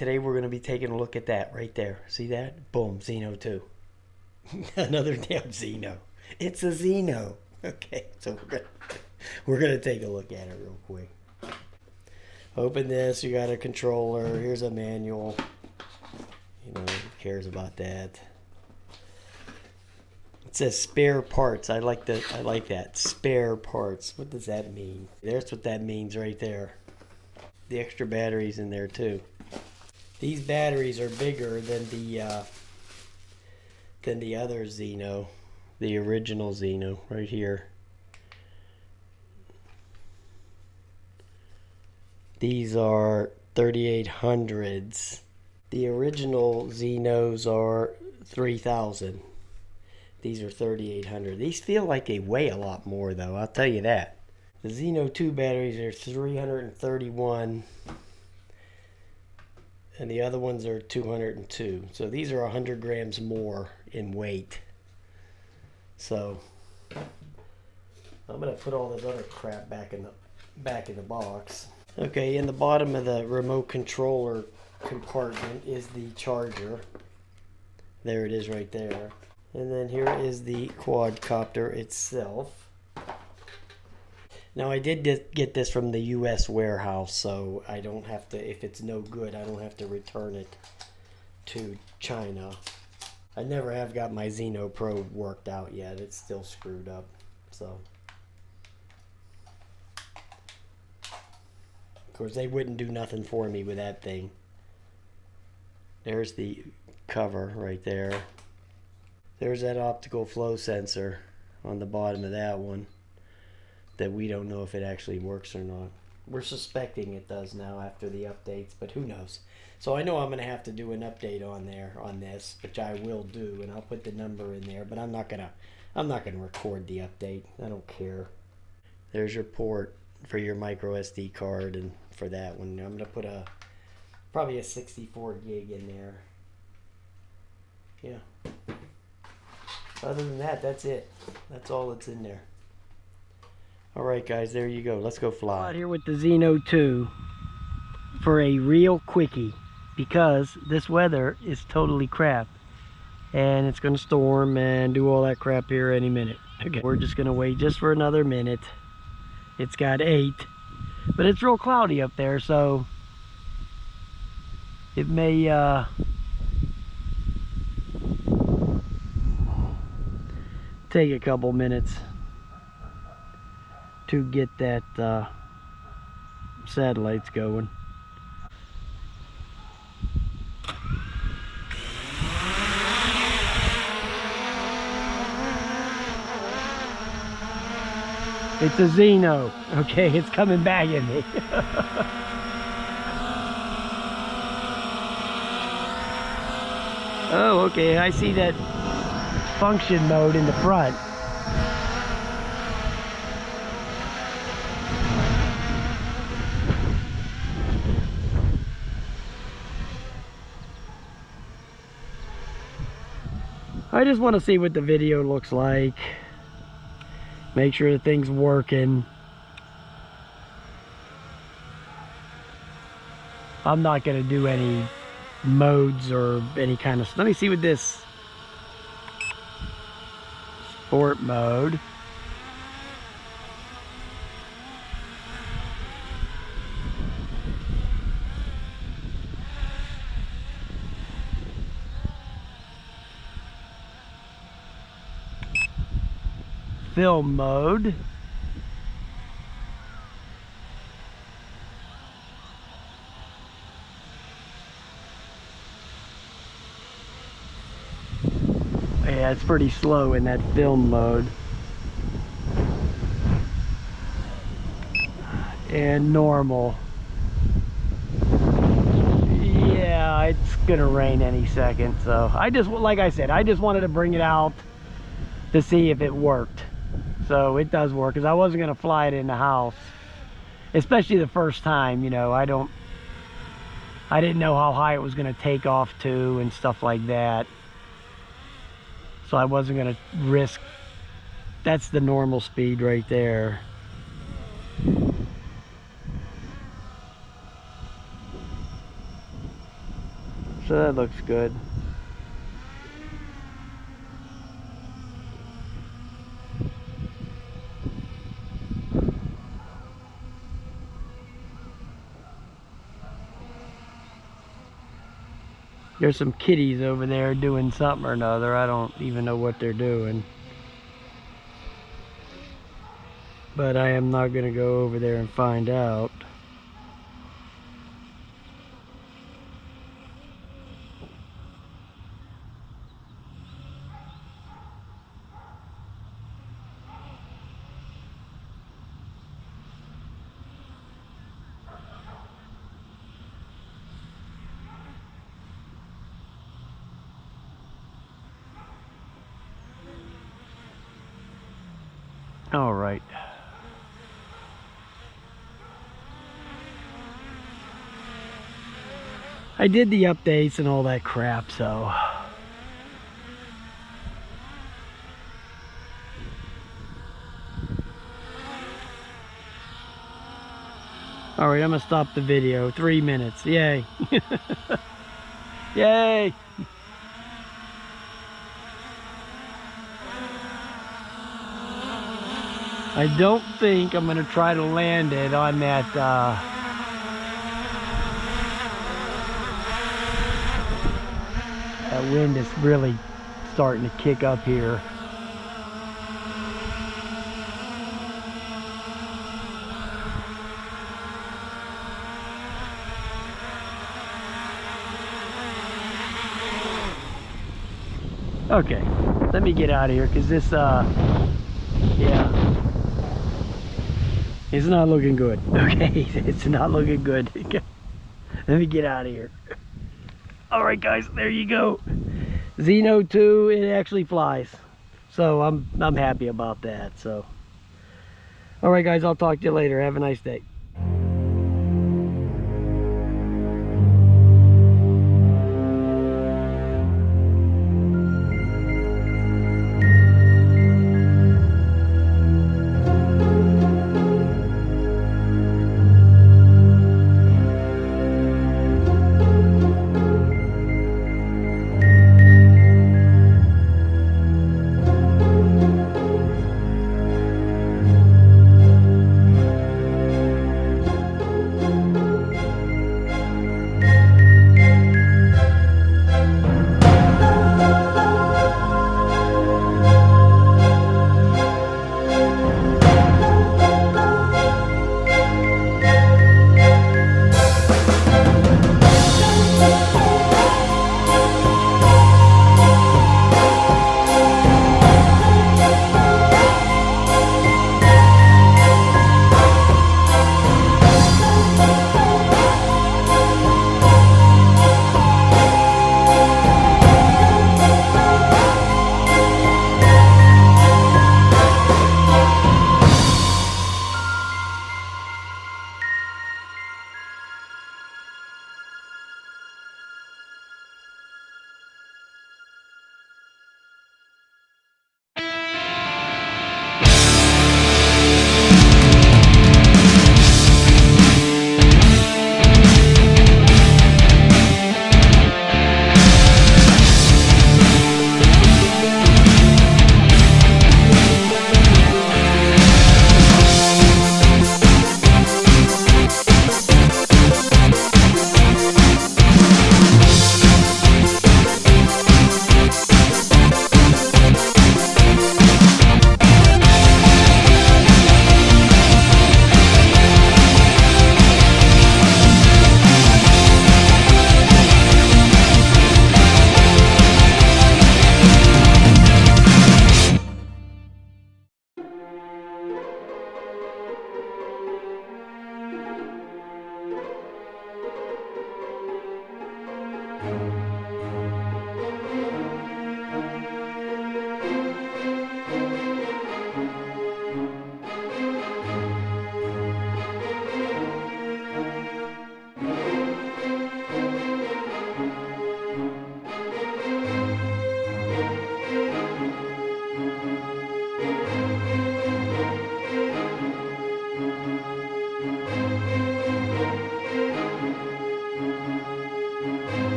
today we're going to be taking a look at that right there. See that? Boom, Zino 2. Another damn Zino. It's a Zino. Okay, so we're gonna take a look at it real quick. Open this, you got a controller, here's a manual. You know, who cares about that? It says spare parts. I like that. Spare parts. What does that mean? There's what that means right there. The extra batteries in there too. These batteries are bigger than the other Zino, the original Zino right here. These are 3800s. The original Zinos are 3000. These are 3800. These feel like they weigh a lot more though, I'll tell you that. The Zino 2 batteries are 331 and the other ones are 202. So these are 100 grams more in weight. So I'm gonna put all this other crap back in the box. Okay, in the bottom of the remote controller compartment is the charger. There it is right there. And then here is the quadcopter itself. Now I did get this from the US warehouse, so I don't have to, if it's no good, I don't have to return it to China. I never have got my Zino Pro worked out yet. It's still screwed up, so. Of course, they wouldn't do nothing for me with that thing. There's the cover right there. There's that optical flow sensor on the bottom of that one that we don't know if it actually works or not. We're suspecting it does now after the updates, but who knows. So I know I'm going to have to do an update on there on this, which I will do, and I'll put the number in there, but I'm not going to record the update. I don't care. There's your port for your micro SD card, and for that one I'm going to put probably a 64 gig in there. Yeah. Other than that, that's it. That's all that's in there. Alright guys, there you go. Let's go fly. Out here with the Zino 2 for a real quickie, because this weather is totally crap. And it's going to storm and do all that crap here any minute. Okay, we're just going to wait just for another minute. It's got 8. But it's real cloudy up there, so it may take a couple minutes to get that satellites going. It's a Zino. Okay, it's coming back at me. Oh, okay, I see that function mode in the front. I just want to see what the video looks like. Make sure the thing's working. I'm not going to do any modes or any kind of... Let me see with this. Sport mode. Film mode. Yeah, it's pretty slow in that film mode. And normal. Yeah, it's gonna rain any second, so I just, like I said, I just wanted to bring it out to see if it worked. So it does work, because I wasn't going to fly it in the house, especially the first time. You know, I didn't know how high it was going to take off to and stuff like that, so I wasn't going to risk. That's the normal speed right there. So that looks good. There's some kitties over there doing something or another. I don't even know what they're doing. But I am not going to go over there and find out. All right. I did the updates and all that crap, so. All right, I'm gonna stop the video. 3 minutes. Yay. Yay. I don't think I'm gonna try to land it on that that wind is really starting to kick up here. Okay, let me get out of here because this yeah, it's not looking good. Okay, it's not looking good. Let me get out of here. All right, guys, there you go. Zino 2, it actually flies. So I'm happy about that. So, all right, guys, I'll talk to you later. Have a nice day.